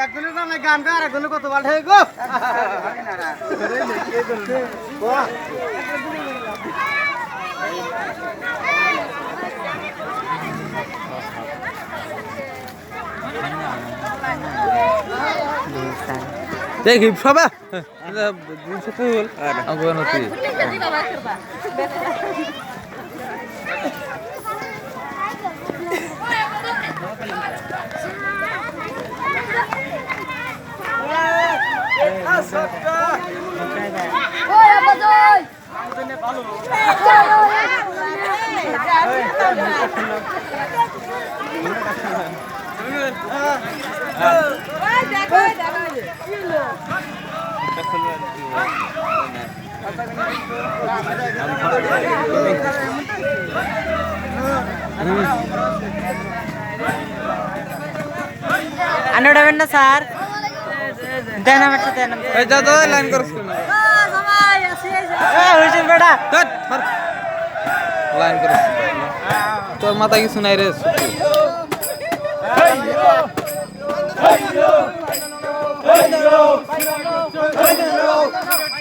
একজনের গান গায় আর একজনের কত পাল্টে গো দেখি সবা আন্ডারডাবেন না স্যার দেন আমার সাথে দেন এই যা তো লাইন করছ হুইসেল বেটা লাইন করছ তোর মাথা কিছু নাই রে